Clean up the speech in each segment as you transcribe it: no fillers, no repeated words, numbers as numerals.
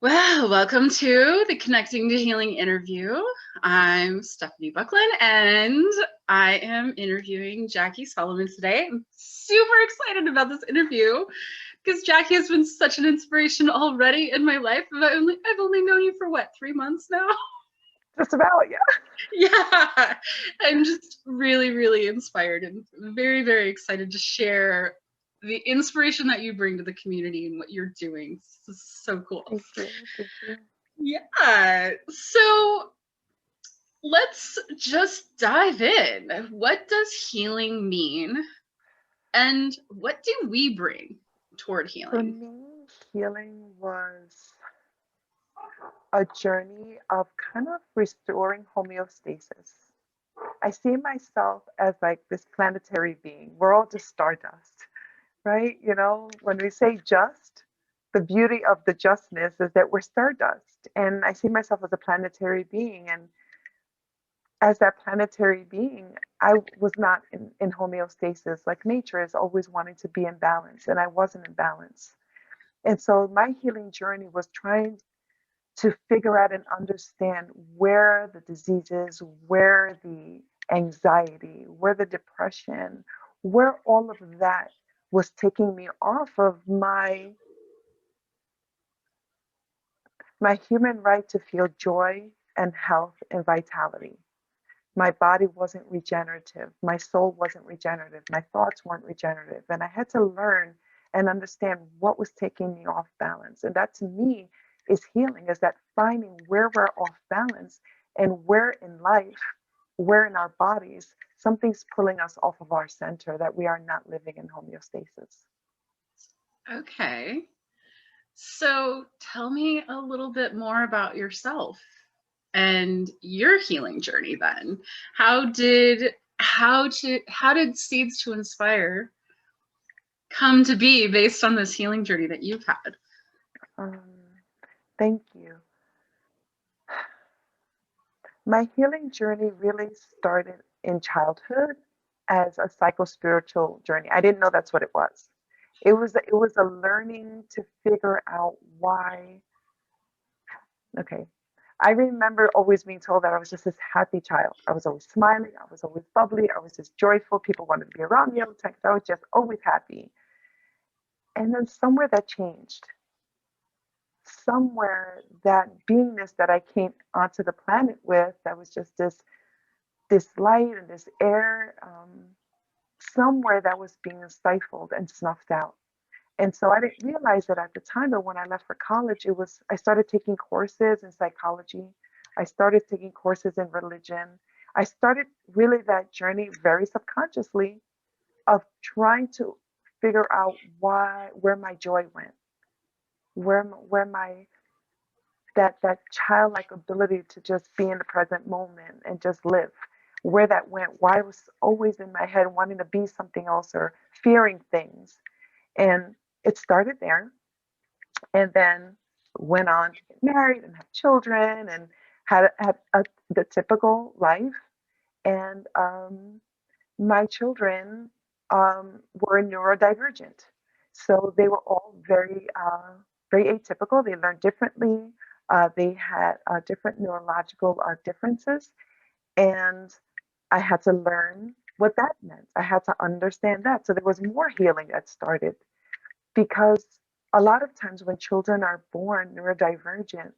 Well, welcome to the Connecting to Healing interview. I'm Stephanie Bucklin, and I am interviewing Jacque Salomon today. I'm super excited about this interview because Jacque has been such an inspiration already in my life. I've only known you for what, 3 months now? Just about, yeah. Yeah, I'm just really, really inspired and very, very excited to share the inspiration that you bring to the community and what you're doing. This is so cool. Thank you. Thank you. Yeah. So let's just dive in. What does healing mean? And what do we bring toward For healing? me, healing was a journey of kind of restoring homeostasis. I see myself as like this planetary being. We're all just stardust, right? You know, when we say just, the beauty of the justness is that we're stardust. And I see myself as a planetary being. And as that planetary being, I was not in homeostasis. Like nature is always wanting to be in balance, and I wasn't in balance. And so my healing journey was trying to figure out and understand where the diseases, where the anxiety, where the depression, where all of that was taking me off of my human right to feel joy and health and vitality. My body wasn't regenerative. My soul wasn't regenerative. My thoughts weren't regenerative. And I had to learn and understand what was taking me off balance. And that to me is healing, is that finding where we're off balance and where in life, where in our bodies, something's pulling us off of our center, that we are not living in homeostasis. Okay. So tell me a little bit more about yourself and your healing journey then. How did Seeds to Inspire come to be based on this healing journey that you've had? Um, Thank you. My healing journey really started in childhood as a psycho-spiritual journey. I didn't know that's what it was. It was a learning to figure out why. Okay. I remember always being told that I was just this happy child. I was always smiling, I was always bubbly, I was just joyful. People wanted to be around me all the time 'cause I was just always happy. And then somewhere that changed. Somewhere that beingness that I came onto the planet with, that was just this light and this air, somewhere that was being stifled and snuffed out. And so I didn't realize that at the time, but when I left for college, I started taking courses in psychology. I started taking courses in religion. I started really that journey very subconsciously of trying to figure out where my joy went, where my that childlike ability to just be in the present moment and just live, where that went, why I was always in my head wanting to be something else or fearing things. And it started there, and then went on to get married and have children and the typical life. And my children were neurodivergent. So they were all very atypical. They learned differently. They had different neurological differences. And I had to learn what that meant. I had to understand that. So there was more healing that started, because a lot of times when children are born neurodivergent,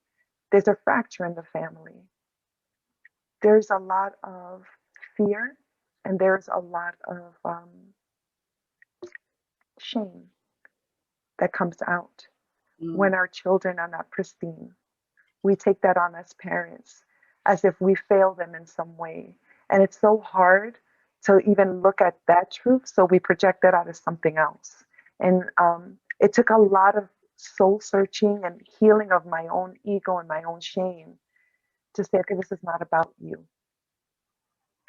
there's a fracture in the family. There's a lot of fear, and there's a lot of shame that comes out when Mm. our children are not pristine. We take that on as parents as if we fail them in some way. And it's so hard to even look at that truth. So we project that out as something else. And it took a lot of soul searching and healing of my own ego and my own shame to say, okay, this is not about you.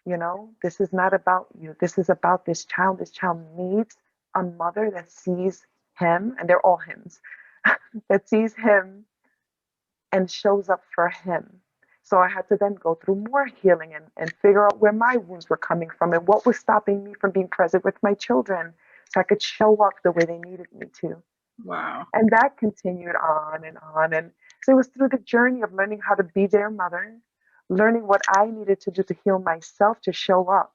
You know, this is not about you. This is about this child. This child needs a mother that sees him, and they're all hims, that sees him and shows up for him. So I had to then go through more healing and figure out where my wounds were coming from and what was stopping me from being present with my children so I could show up the way they needed me to. Wow. And that continued on and on. And So it was through the journey of learning how to be their mother, learning what I needed to do to heal myself, to show up,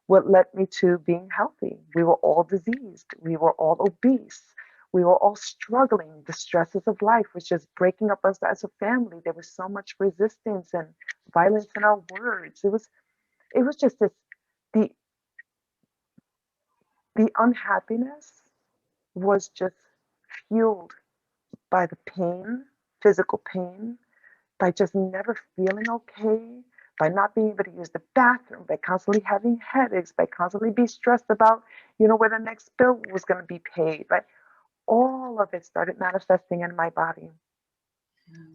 what led me to being healthy. We were all diseased. We were all obese. We were all struggling. The stresses of life was just breaking up us as a family. There was so much resistance and violence in our words. It was just this, the the unhappiness was just fueled by the pain, physical pain, by just never feeling okay, by not being able to use the bathroom, by constantly having headaches, by constantly being stressed about, where the next bill was going to be paid. But all of it started manifesting in my body.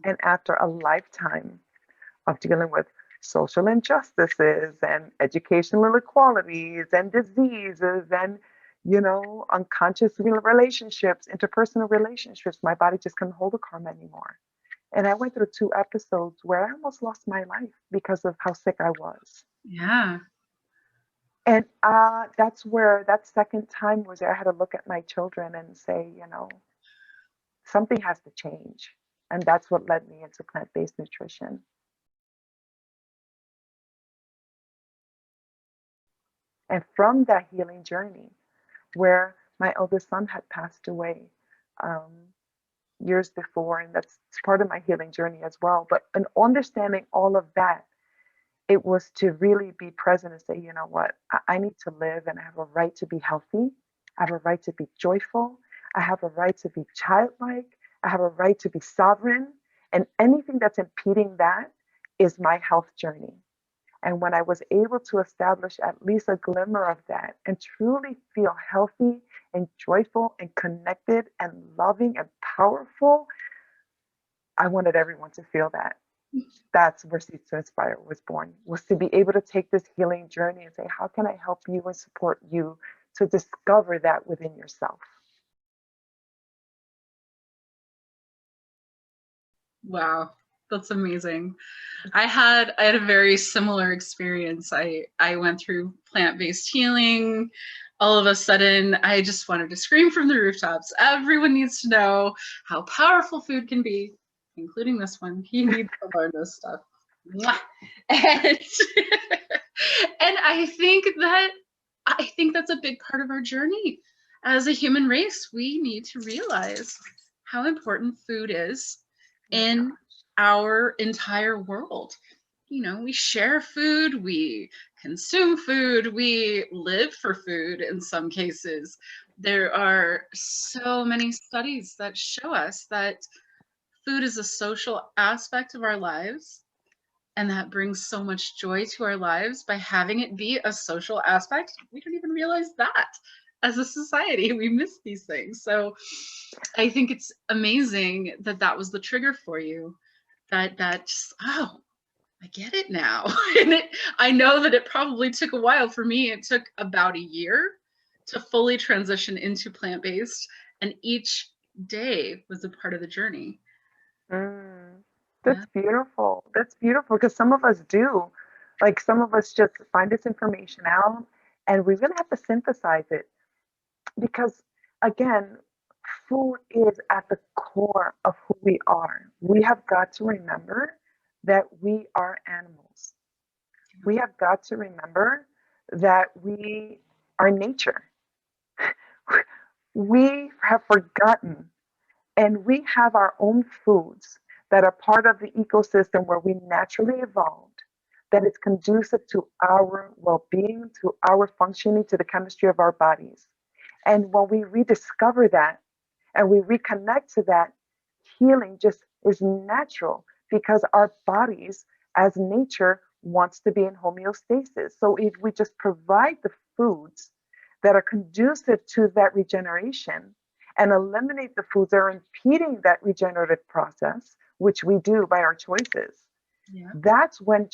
And after a lifetime of dealing with social injustices and educational inequalities and diseases and unconscious relationships, interpersonal relationships, my body just couldn't hold the karma anymore. And I went through 2 episodes where I almost lost my life because of how sick I was. Yeah. And that's where that second time was where I had to look at my children and say, something has to change. And that's what led me into plant-based nutrition. And from that healing journey, where my eldest son had passed away years before, and that's part of my healing journey as well. But in understanding all of that, it was to really be present and say, you know what, I need to live and I have a right to be healthy. I have a right to be joyful. I have a right to be childlike. I have a right to be sovereign. And anything that's impeding that is my health journey. And when I was able to establish at least a glimmer of that and truly feel healthy and joyful and connected and loving and powerful, I wanted everyone to feel that. That's where Seeds to Inspire was born, was to be able to take this healing journey and say, how can I help you and support you to discover that within yourself? Wow, that's amazing. I had a very similar experience. I went through plant-based healing. All of a sudden, I just wanted to scream from the rooftops. Everyone needs to know how powerful food can be, including this one. He needs to learn this stuff. Mwah. And, and I think that's a big part of our journey. As a human race, we need to realize how important food is in our entire world. We share food, we consume food, we live for food in some cases. There are so many studies that show us that food is a social aspect of our lives, and that brings so much joy to our lives by having it be a social aspect. We don't even realize that as a society. We miss these things. So I think it's amazing that that was the trigger for you. Oh, I get it now. And I know that it probably took a while. For me, it took about a year to fully transition into plant-based, and each day was a part of the journey. Yeah. That's beautiful. That's beautiful, because some of us do. Like, some of us just find this information out and we really have to synthesize it, because, again, food is at the core of who we are. We have got to remember that we are animals. We have got to remember that we are nature. We have forgotten, and we have our own foods that are part of the ecosystem where we naturally evolved, that is conducive to our well-being, to our functioning, to the chemistry of our bodies. And when we rediscover that and we reconnect to that, healing just is natural, because our bodies, as nature, wants to be in homeostasis. So if we just provide the foods that are conducive to that regeneration and eliminate the foods that are impeding that regenerative process, which we do by our choices, that's when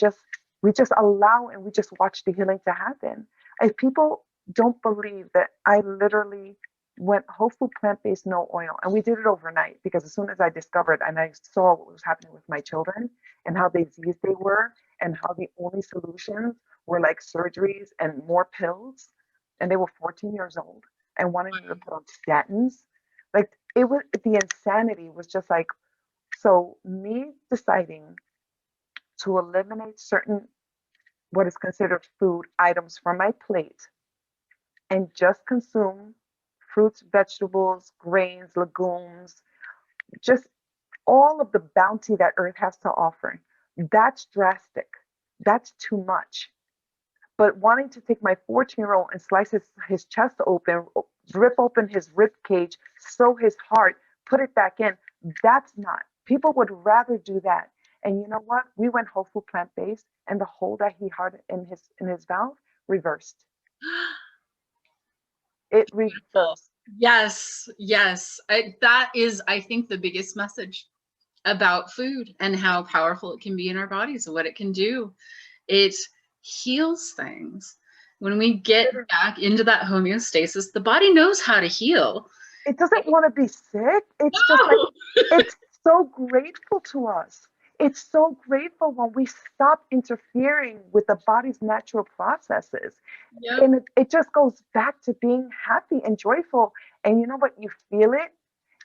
we just allow and we just watch the healing to happen. If people don't believe that, I literally went whole food, plant-based, no oil, and we did it overnight, because as soon as I discovered and I saw what was happening with my children and how diseased they were, and how the only solutions were like surgeries and more pills, and they were 14 years old and wanting me to put on statins, like, it was, the insanity was just like So me deciding to eliminate certain what is considered food items from my plate and just consume fruits, vegetables, grains, legumes, just all of the bounty that earth has to offer. That's drastic. That's too much. But wanting to take my 14-year-old and slice his chest open, rip open his rib cage, sew his heart, put it back in, that's not. People would rather do that. And you know what? We went whole food plant based, and the hole that he had in his mouth reversed. It reversed. Yes, yes. That is, I think, the biggest message about food and how powerful it can be in our bodies and what it can do. It heals things. When we get back into that homeostasis, the body knows how to heal. It doesn't want to be sick. It's just like, it's so grateful to us. It's so grateful when we stop interfering with the body's natural processes. Yep. And it just goes back to being happy and joyful. And you know what? You feel it.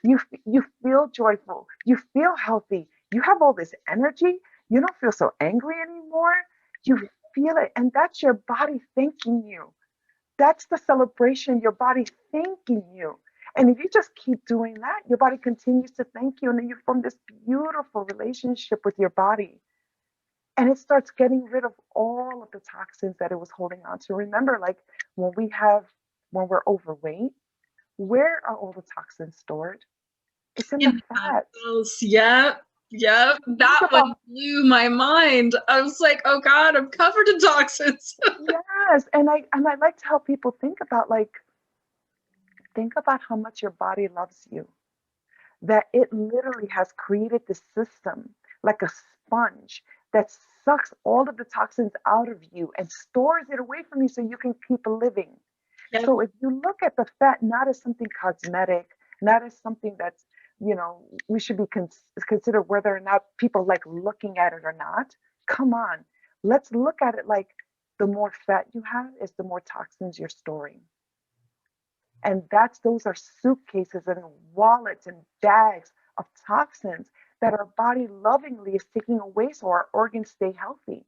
You feel joyful. You feel healthy. You have all this energy. You don't feel so angry anymore. You feel it. And that's your body thanking you. That's the celebration, your body thanking you. And if you just keep doing that, your body continues to thank you. And then you form this beautiful relationship with your body. And it starts getting rid of all of the toxins that it was holding on to. Remember, like when we're overweight, where are all the toxins stored? It's in the fat. Yep. Yep. That one blew my mind. I was like, oh God, I'm covered in toxins. Yes. And I like to help people think about how much your body loves you. That it literally has created this system like a sponge that sucks all of the toxins out of you and stores it away from you so you can keep living. Yep. So if you look at the fat not as something cosmetic, not as something that's, we should be consider whether or not people like looking at it or not. Come on, let's look at it like the more fat you have is the more toxins you're storing. And those are suitcases and wallets and bags of toxins that our body lovingly is taking away so our organs stay healthy.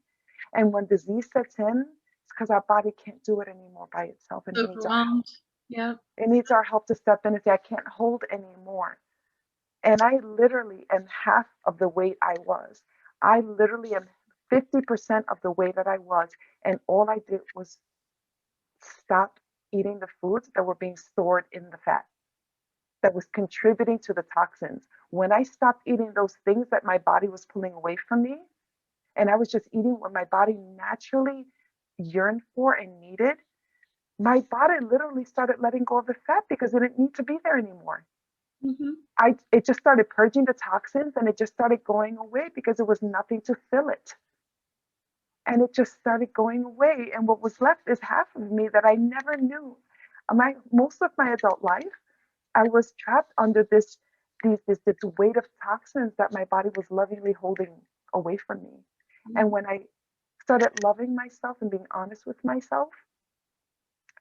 And when disease sets in, it's because our body can't do it anymore by itself. And it needs our help. Yeah. It needs our help to step in and say, I can't hold anymore. And I literally am half of the weight I was. I literally am 50% of the weight that I was. And all I did was stop eating the foods that were being stored in the fat that was contributing to the toxins. When I stopped eating those things that my body was pulling away from me, and I was just eating what my body naturally yearned for and needed, my body literally started letting go of the fat because it didn't need to be there anymore. Mm-hmm. It just started purging the toxins, and it just started going away because there was nothing to fill it. And it just started going away. And what was left is half of me that I never knew. Most of my adult life, I was trapped under this weight of toxins that my body was lovingly holding away from me. Mm-hmm. And when I started loving myself and being honest with myself,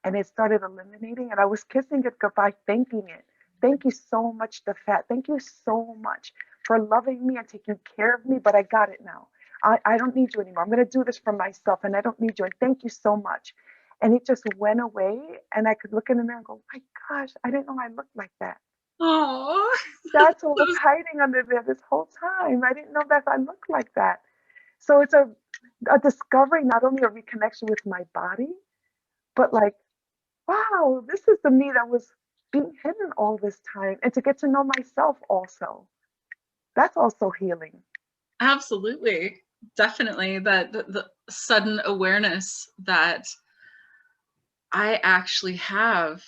and it started eliminating, and I was kissing it goodbye, thanking it. Thank you so much, the fat. Thank you so much for loving me and taking care of me, but I got it now. I don't need you anymore. I'm going to do this for myself, and I don't need you. And thank you so much. And it just went away, and I could look in the mirror and go, my gosh, I didn't know I looked like that. Oh, that's what was hiding under there this whole time. I didn't know that I looked like that. So it's a discovery, not only a reconnection with my body, but like, wow, this is the me that was being hidden all this time, and to get to know myself also. That's also healing. Absolutely. Definitely. That the sudden awareness that I actually have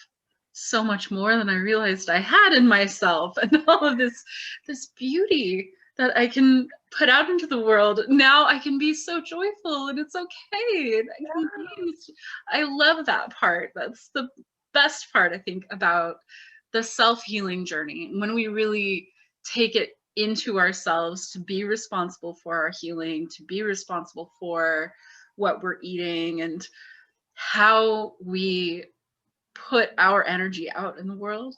so much more than I realized I had in myself, and all of this beauty that I can put out into the world. Now I can be so joyful, and it's okay. And I love that part. That's the best part, I think, about the self-healing journey, when we really take it into ourselves to be responsible for our healing, to be responsible for what we're eating and how we put our energy out in the world.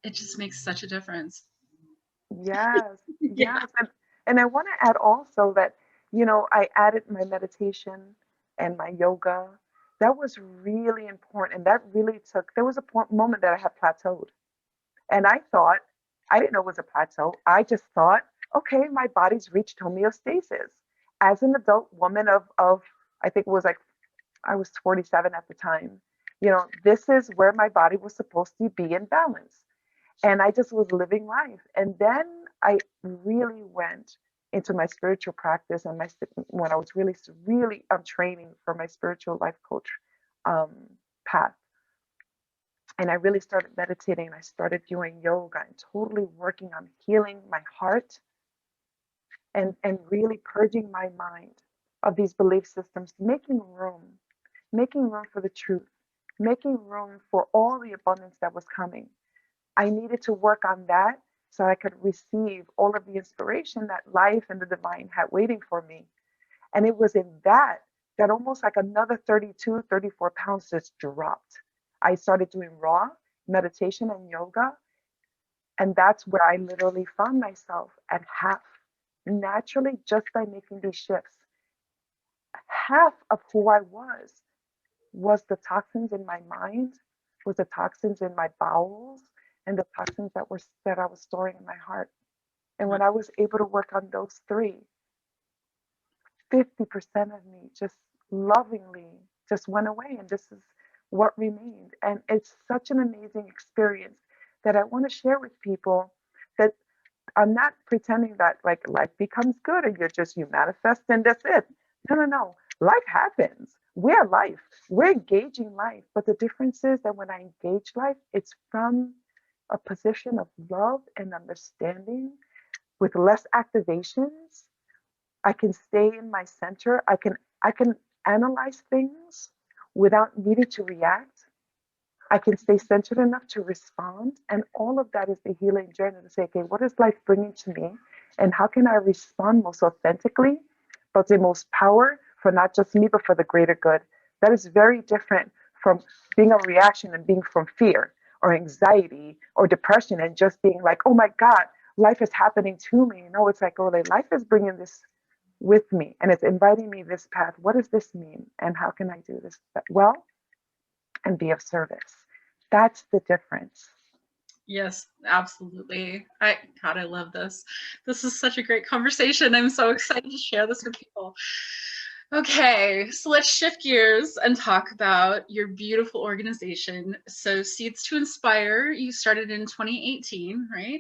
It just makes such a difference. Yes, Yeah. yes. And I want to add also that, I added my meditation and my yoga. That was really important. And that really there was a moment that I had plateaued. And I didn't know it was a plateau. I just thought, okay, my body's reached homeostasis. As an adult woman of I think it was like, I was 47 at the time. This is where my body was supposed to be in balance. And I just was living life. And then I really went into my spiritual practice and when I was really training for my spiritual life coach um, path. And I really started meditating and I started doing yoga and totally working on healing my heart and really purging my mind of these belief systems, making room for the truth, making room for all the abundance that was coming. I needed to work on that so I could receive all of the inspiration that life and the divine had waiting for me. And it was in that almost like another 32, 34 pounds just dropped. I started doing raw meditation and yoga. And that's where I literally found myself at half, naturally, just by making these shifts. Half of who I was the toxins in my mind, was the toxins in my bowels, and the toxins that I was storing in my heart. And when I was able to work on those three, 50% of me just lovingly just went away, and this is what remained. And it's such an amazing experience that I want to share with people, that I'm not pretending that like life becomes good and you manifest and that's it. No, no, no. Life happens. We're life. We're engaging life. But the difference is that when I engage life, it's from a position of love and understanding with less activations. I can stay in my center. I can analyze things without needing to react. I can stay centered enough to respond. And all of that is the healing journey to say, okay, what is life bringing to me? And how can I respond most authentically, but the most power for not just me, but for the greater good? That is very different from being a reaction and being from fear or anxiety or depression and just being like, oh my God, life is happening to me. It's like, oh, life is bringing this with me and it's inviting me this path. What does this mean? And how can I do this well and be of service? That's the difference. Yes, absolutely. God, I love this. This is such a great conversation. I'm so excited to share this with people. Okay, so let's shift gears and talk about your beautiful organization. So Seeds to Inspire, you started in 2018, right?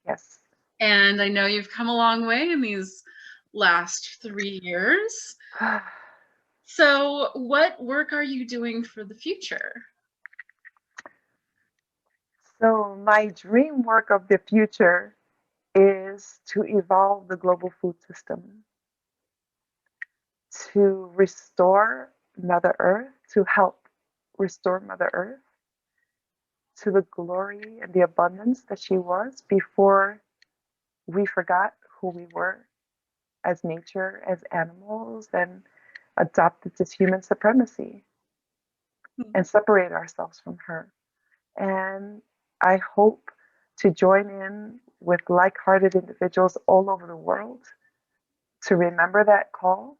Yes. And I know you've come a long way in these last 3 years. So what work are you doing for the future? So, my dream work of the future is to evolve the global food system, to restore Mother Earth, to help restore Mother Earth to the glory and the abundance that she was before we forgot who we were as nature, as animals, and adopted this human supremacy and separate ourselves from her. And I hope to join in with like-hearted individuals all over the world to remember that call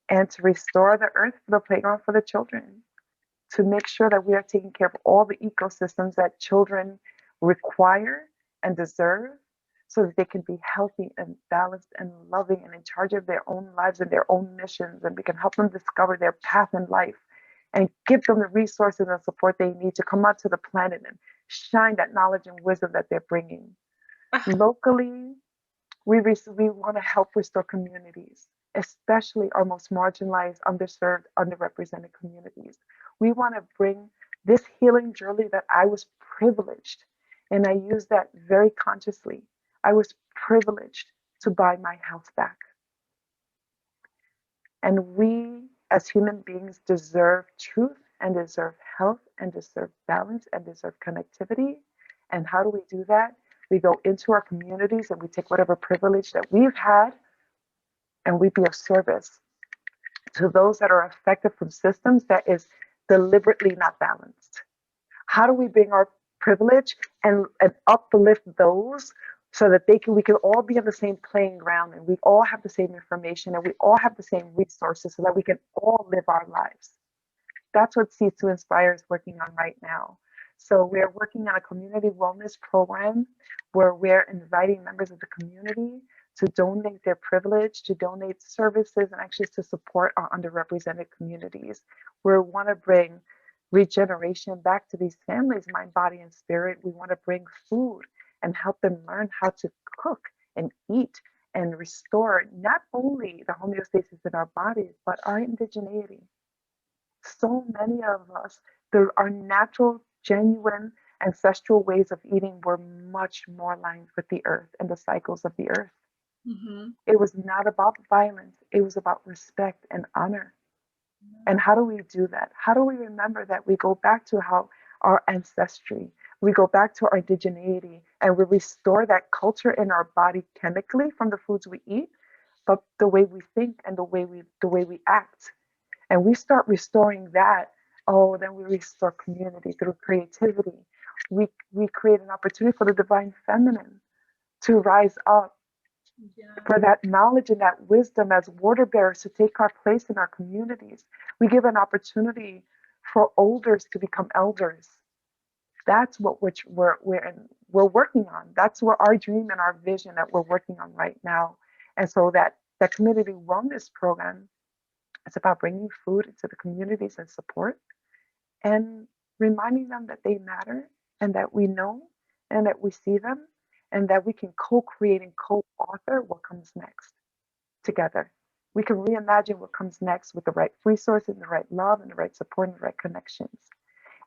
and to restore the earth for the playground for the children, to make sure that we are taking care of all the ecosystems that children require and deserve so that they can be healthy and balanced and loving and in charge of their own lives and their own missions. And we can help them discover their path in life and give them the resources and support they need to come onto the planet and shine that knowledge and wisdom that they're bringing. Locally, we want to help restore communities, especially our most marginalized, underserved, underrepresented communities. We want to bring this healing journey that I was privileged, and I use that very consciously. I was privileged to buy my health back. And we, as human beings, deserve truth and deserve health and deserve balance and deserve connectivity. And how do we do that? We go into our communities and we take whatever privilege that we've had and we be of service to those that are affected from systems that is deliberately not balanced. How do we bring our privilege and uplift those so that we can all be on the same playing ground, and we all have the same information, and we all have the same resources, so that we can all live our lives. That's what Seeds to Inspire is working on right now. So we're working on a community wellness program where we're inviting members of the community to donate their privilege, to donate services, and actually to support our underrepresented communities. We want to bring regeneration back to these families, mind, body, and spirit. We want to bring food and help them learn how to cook and eat and restore not only the homeostasis in our bodies, but our indigeneity. So many of us, our natural, genuine, ancestral ways of eating were much more aligned with the earth and the cycles of the earth. Mm-hmm. It was not about violence, it was about respect and honor. And how do we do that? How do we remember that we go back to our ancestry, we go back to our indigeneity, and we restore that culture in our body chemically from the foods we eat, but the way we think and the way we act. And we start restoring that, oh, then we restore community through creativity. We create an opportunity for the divine feminine to rise up, for that knowledge and that wisdom as water bearers to take our place in our communities. We give an opportunity for elders to become elders. That's what we're working on. That's what our dream and our vision that we're working on right now. And so that community wellness program, it's about bringing food into the communities and support, and reminding them that they matter, and that we know, and that we see them, and that we can co-create and co-author what comes next together. We can reimagine what comes next with the right resources and the right love and the right support and the right connections.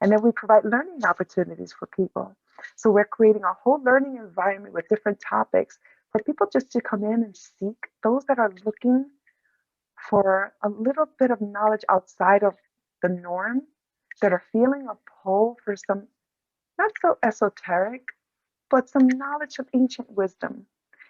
And then we provide learning opportunities for people. So we're creating a whole learning environment with different topics for people just to come in and seek, those that are looking for a little bit of knowledge outside of the norm, that are feeling a pull for some not so esoteric, but some knowledge of ancient wisdom.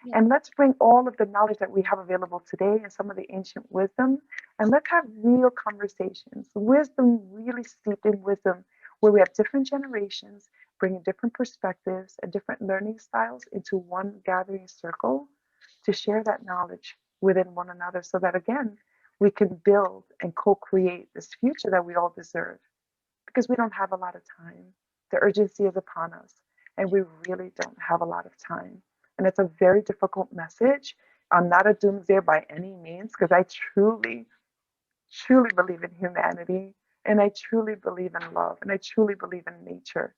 Yeah. And let's bring all of the knowledge that we have available today and some of the ancient wisdom, and let's have real conversations. Wisdom, really steeped in wisdom, where we have different generations bringing different perspectives and different learning styles into one gathering circle to share that knowledge within one another, so that again, we can build and co-create this future that we all deserve, because we don't have a lot of time. The urgency is upon us, and we really don't have a lot of time. And it's a very difficult message. I'm not a doomsayer by any means, because I truly, truly believe in humanity, and I truly believe in love, and I truly believe in nature.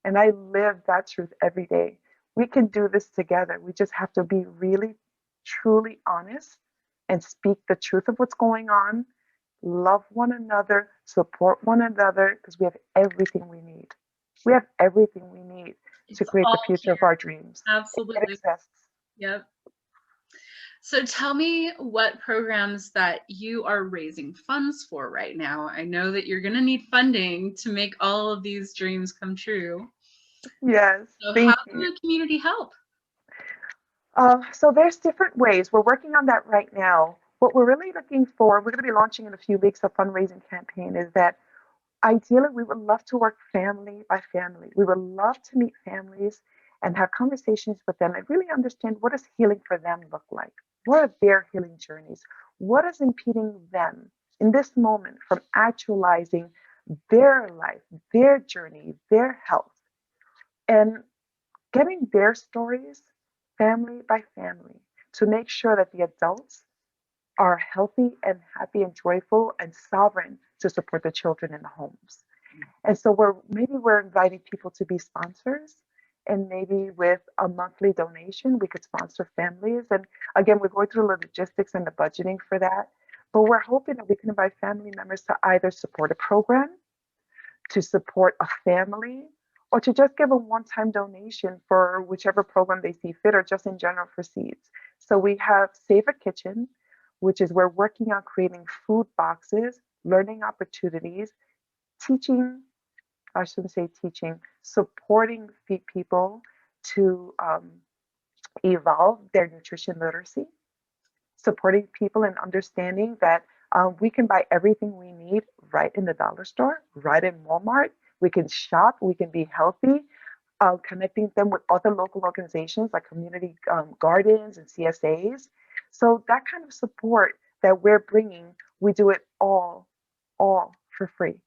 And I live that truth every day. We can do this together. We just have to be really, truly honest and speak the truth of what's going on, love one another, support one another, because we have everything we need. We have everything we need to create the future of our dreams. Absolutely. It exists. Yep. So tell me what programs that you are raising funds for right now. I know that you're going to need funding to make all of these dreams come true. Yes. So how can the community help? So there's different ways. We're working on that right now. What we're really looking for, we're going to be launching in a few weeks a fundraising campaign, is that ideally we would love to work family by family. We would love to meet families and have conversations with them and really understand, what does healing for them look like? What are their healing journeys? What is impeding them in this moment from actualizing their life, their journey, their health, and getting their stories family by family to make sure that the adults are healthy and happy and joyful and sovereign to support the children in the homes. And so we're inviting people to be sponsors, and maybe with a monthly donation, we could sponsor families. And again, we're going through the logistics and the budgeting for that. But we're hoping that we can invite family members to either support a program, to support a family, or to just give a one-time donation for whichever program they see fit, or just in general for seeds. So we have Save a Kitchen, which is we're working on creating food boxes, learning opportunities, teaching, I shouldn't say teaching, supporting people to evolve their nutrition literacy, supporting people in understanding that we can buy everything we need right in the dollar store, right in Walmart. We can shop, we can be healthy connecting them with other local organizations like community gardens and CSAs. So that kind of support that we're bringing, we do it all for free.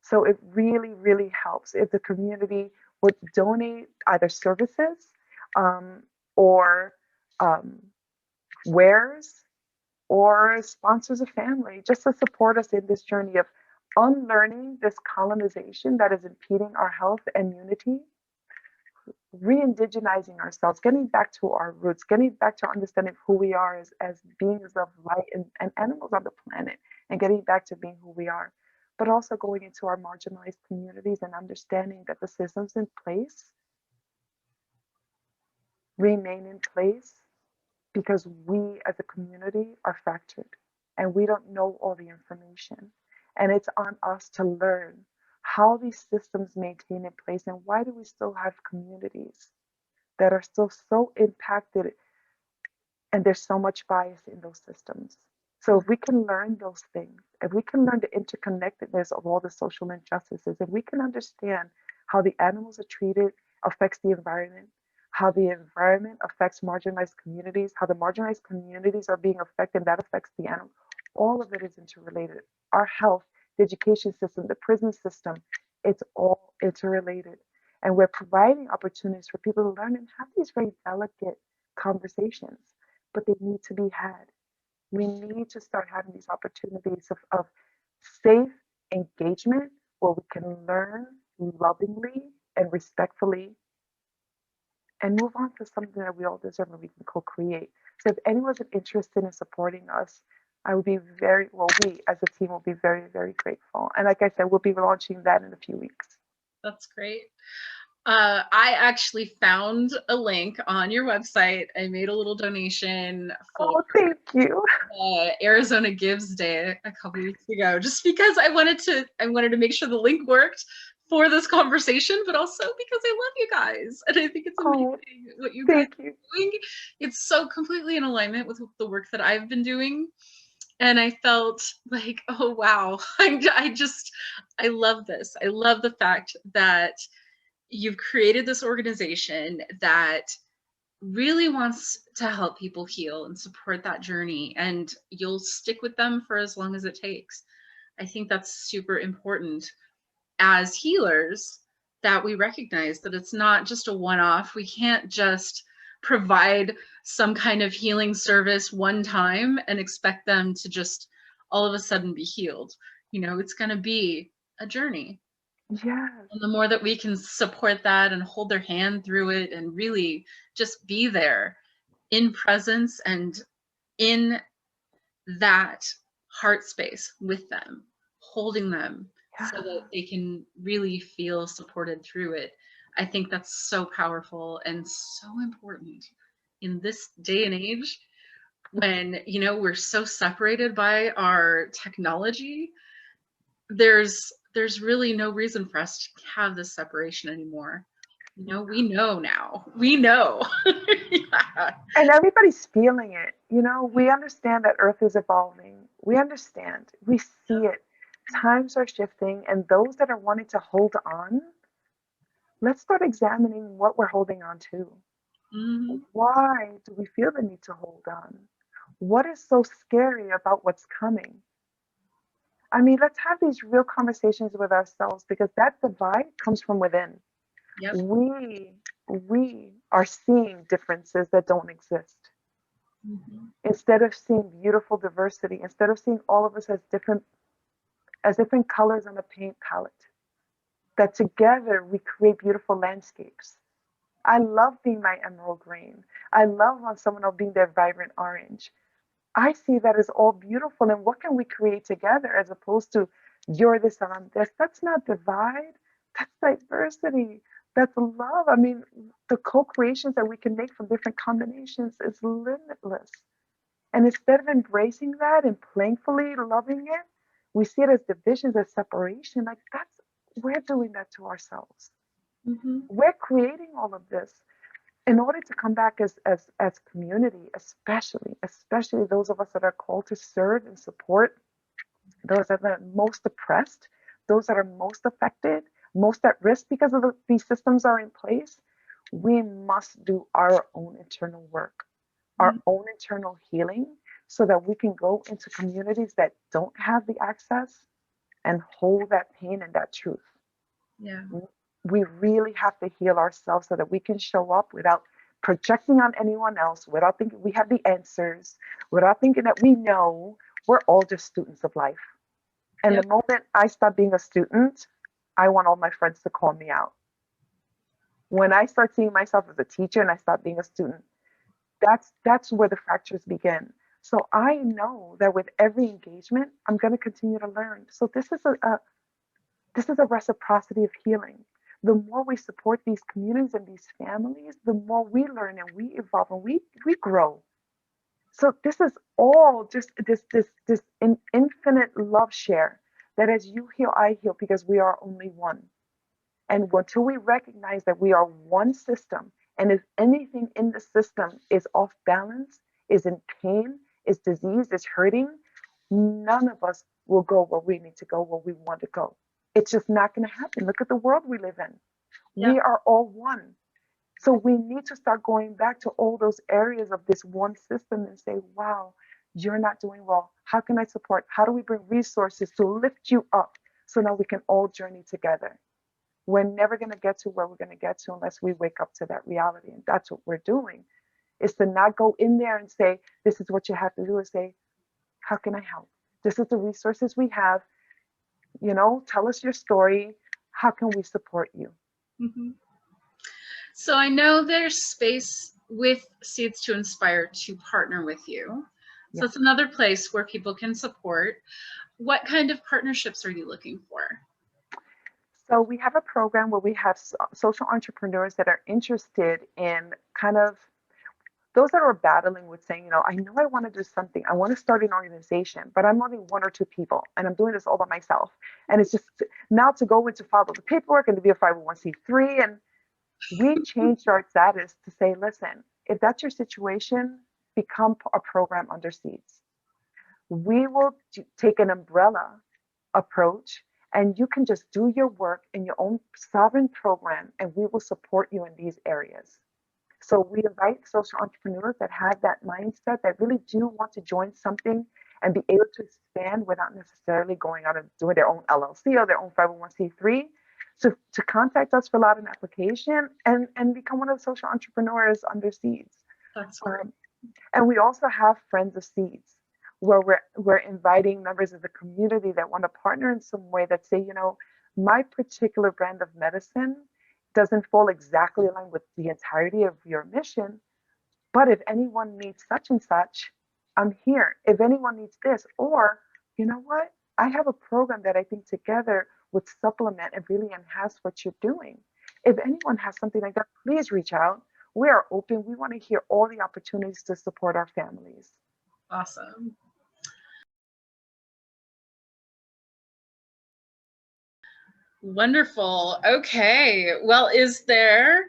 So it really, really helps if the community would donate either services um, or um, wares or sponsors a family just to support us in this journey of unlearning this colonization that is impeding our health and unity, re-indigenizing ourselves, getting back to our roots, getting back to understanding who we are as beings of light and animals on the planet, and getting back to being who we are. But also going into our marginalized communities and understanding that the systems in place remain in place because we as a community are fractured and we don't know all the information. And it's on us to learn how these systems maintain in place and why do we still have communities that are still so impacted and there's so much bias in those systems. So if we can learn those things, if we can learn the interconnectedness of all the social injustices, if we can understand how the animals are treated affects the environment, how the environment affects marginalized communities, how the marginalized communities are being affected, that affects the animal. All of it is interrelated. Our health, the education system, the prison system, it's all interrelated. And we're providing opportunities for people to learn and have these very delicate conversations, but they need to be had. We need to start having these opportunities of safe engagement where we can learn lovingly and respectfully and move on to something that we all deserve and we can co-create. So if anyone's interested in supporting us, I would be we as a team will be very, very grateful. And like I said, we'll be launching that in a few weeks. That's great. I actually found a link on your website. I made a little donation for thank you. Arizona Gives Day a couple weeks ago, just because I wanted to make sure the link worked for this conversation, but also because I love you guys. And I think it's amazing what you guys are doing. It's so completely in alignment with the work that I've been doing. And I felt like, oh, wow, I love this. I love the fact that you've created this organization that really wants to help people heal and support that journey, and you'll stick with them for as long as it takes. I think that's super important as healers, that we recognize that it's not just a one-off. We can't just provide some kind of healing service one time and expect them to just all of a sudden be healed. You know, it's going to be a journey. Yeah. And the more that we can support that and hold their hand through it and really just be there in presence and in that heart space with them, holding them so that they can really feel supported through it. I think that's so powerful and so important in this day and age when, you know, we're so separated by our technology. There's really no reason for us to have this separation anymore. You know, we know now. We know. Yeah. And everybody's feeling it. You know, we understand that Earth is evolving. We understand. We see it. Times are shifting, and those that are wanting to hold on, let's start examining what we're holding on to. Mm-hmm. Why do we feel the need to hold on? What is so scary about what's coming? I mean, let's have these real conversations with ourselves, because that divide comes from within. Yep. We are seeing differences that don't exist. Mm-hmm. Instead of seeing beautiful diversity, instead of seeing all of us as different colors on a paint palette, that together we create beautiful landscapes. I love being my emerald green. I love on someone else being their vibrant orange. I see that as all beautiful, and what can we create together as opposed to you're this and I'm this? That's not divide, that's diversity, that's love. I mean, the co-creations that we can make from different combinations is limitless. And instead of embracing that and playfully loving it, we see it as divisions, as separation. Like we're doing that to ourselves. Mm-hmm. We're creating all of this in order to come back as community, especially those of us that are called to serve and support those that are most oppressed, those that are most affected most at risk because of these systems are in place, we must do our own internal work, our Mhm. own internal healing, so that we can go into communities that don't have the access and hold that pain and that truth. Yeah. We really have to heal ourselves so that we can show up without projecting on anyone else, without thinking we have the answers, without thinking that we know. We're all just students of life. And Yep. the moment I stop being a student, I want all my friends to call me out. When I start seeing myself as a teacher and I stop being a student, that's where the fractures begin. So I know that with every engagement, I'm going to continue to learn. So this is a reciprocity of healing. The more we support these communities and these families, the more we learn and we evolve and we grow. So this is all just this infinite love share, that as you heal, I heal, because we are only one. And until we recognize that we are one system, and if anything in the system is off balance, is in pain, is diseased, is hurting, none of us will go where we need to go, where we want to go. It's just not going to happen. Look at the world we live in. Yep. We are all one. So we need to start going back to all those areas of this one system and say, wow, you're not doing well. How can I support? How do we bring resources to lift you up so now we can all journey together? We're never going to get to where we're going to get to unless we wake up to that reality. And that's what we're doing, is to not go in there and say, this is what you have to do, is say, how can I help? This is the resources we have. Tell us your story. How can we support you? Mm-hmm. So I know there's space with Seeds to Inspire to partner with you. So Yes. it's another place where people can support. What kind of partnerships are you looking for? So we have a program where we have social entrepreneurs that are interested in kind of those that are battling with saying, I know I want to do something. I want to start an organization, but I'm only one or two people and I'm doing this all by myself. And it's just now to go into follow the paperwork and to be a 501c3. And we changed our status to say, listen, if that's your situation, become a program under Seeds. We will take an umbrella approach, and you can just do your work in your own sovereign program, and we will support you in these areas. So we invite social entrepreneurs that have that mindset, that really do want to join something and be able to expand without necessarily going out and doing their own LLC or their own 501c3, to contact us, fill out an application, and become one of the social entrepreneurs under Seeds. That's great. And we also have Friends of Seeds, where we're inviting members of the community that want to partner in some way, that say, my particular brand of medicine doesn't fall exactly in line with the entirety of your mission, but if anyone needs such and such, I'm here. If anyone needs this, or you know what? I have a program that I think together would supplement and really enhance what you're doing. If anyone has something like that, please reach out. We are open. We want to hear all the opportunities to support our families. Awesome. Wonderful. Okay. Well, is there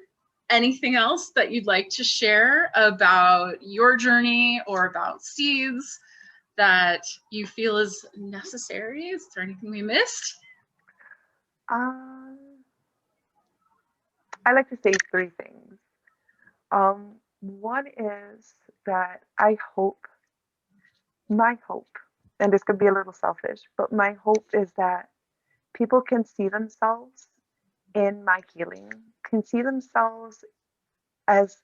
anything else that you'd like to share about your journey or about Seeds that you feel is necessary? Is there anything we missed? Um, I like to say three things. One is that my hope, and this could be a little selfish, but my hope is that people can see themselves in my healing, can see themselves as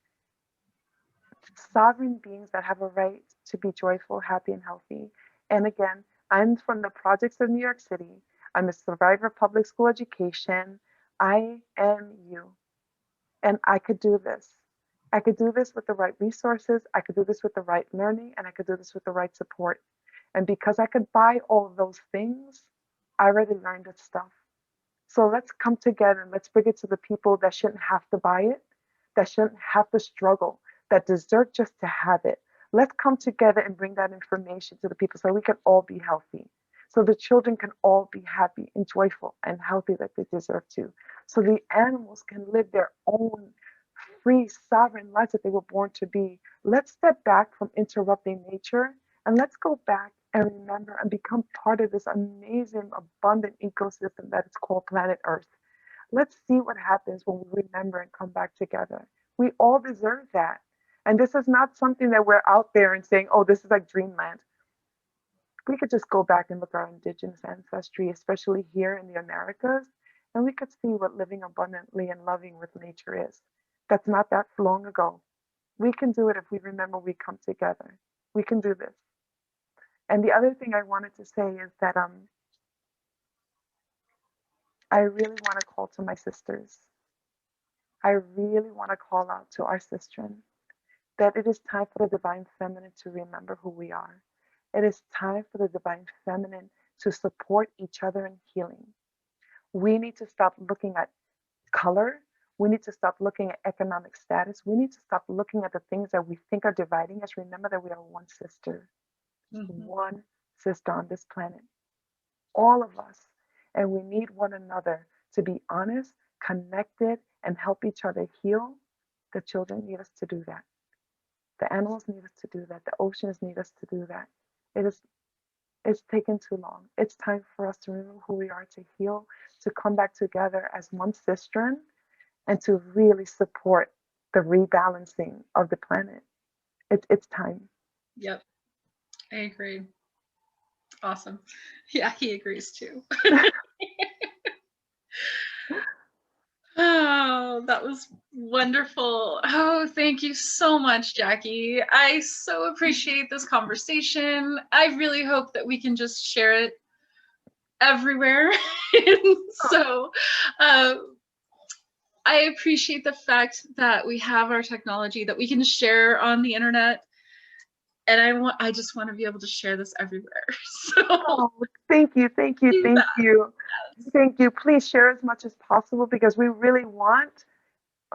sovereign beings that have a right to be joyful, happy, and healthy. And again, I'm from the projects of New York City. I'm a survivor of public school education. I am you, and I could do this. I could do this with the right resources. I could do this with the right learning, and I could do this with the right support. And because I could buy all of those things, I already learned this stuff. So let's come together and let's bring it to the people that shouldn't have to buy it, that shouldn't have to struggle, that deserve just to have it. Let's come together and bring that information to the people so we can all be healthy. So the children can all be happy and joyful and healthy like they deserve to. So the animals can live their own free, sovereign lives that they were born to be. Let's step back from interrupting nature, and let's go back and remember and become part of this amazing, abundant ecosystem that is called planet Earth. Let's see what happens when we remember and come back together. We all deserve that. And this is not something that we're out there and saying, oh, this is like dreamland. We could just go back and look at our indigenous ancestry, especially here in the Americas, and we could see what living abundantly and loving with nature is. That's not that long ago. We can do it if we remember we come together. We can do this. And the other thing I wanted to say is that I really want to call to my sisters. I really want to call out to our sistren that it is time for the divine feminine to remember who we are. It is time for the divine feminine to support each other in healing. We need to stop looking at color. We need to stop looking at economic status. We need to stop looking at the things that we think are dividing us. Remember that we are one sister, one sister on this planet, all of us. And we need one another to be honest, connected, and help each other heal. The children need us to do that. The animals need us to do that. The oceans need us to do that. It's taken too long. It's time for us to remember who we are, to heal, to come back together as one sistren, and to really support the rebalancing of the planet. It's time. Yep, I agree. Awesome. Yeah, he agrees too. Oh, that was wonderful. Oh, thank you so much, Jackie. I so appreciate this conversation. I really hope that we can just share it everywhere. So I appreciate the fact that we have our technology that we can share on the internet. And I just want to be able to share this everywhere. So thank you. Thank you. Please share as much as possible, because we really want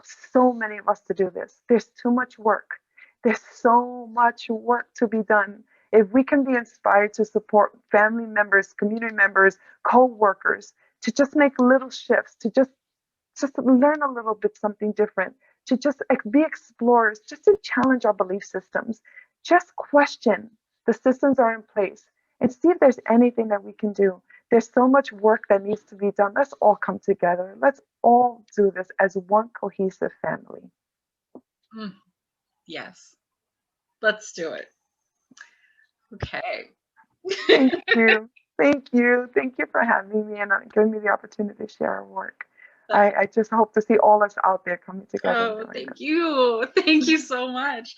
so many of us to do this. There's too much work. There's so much work to be done. If we can be inspired to support family members, community members, co-workers, to just make little shifts, to just learn a little bit something different, to just be explorers, just to challenge our belief systems, just question the systems are in place and see if there's anything that we can do. There's so much work that needs to be done. Let's all come together. Let's all do this as one cohesive family. Yes, let's do it. Okay. Thank you. Thank you. Thank you for having me and giving me the opportunity to share our work. I just hope to see all us out there coming together. Oh, thank you. Thank you so much.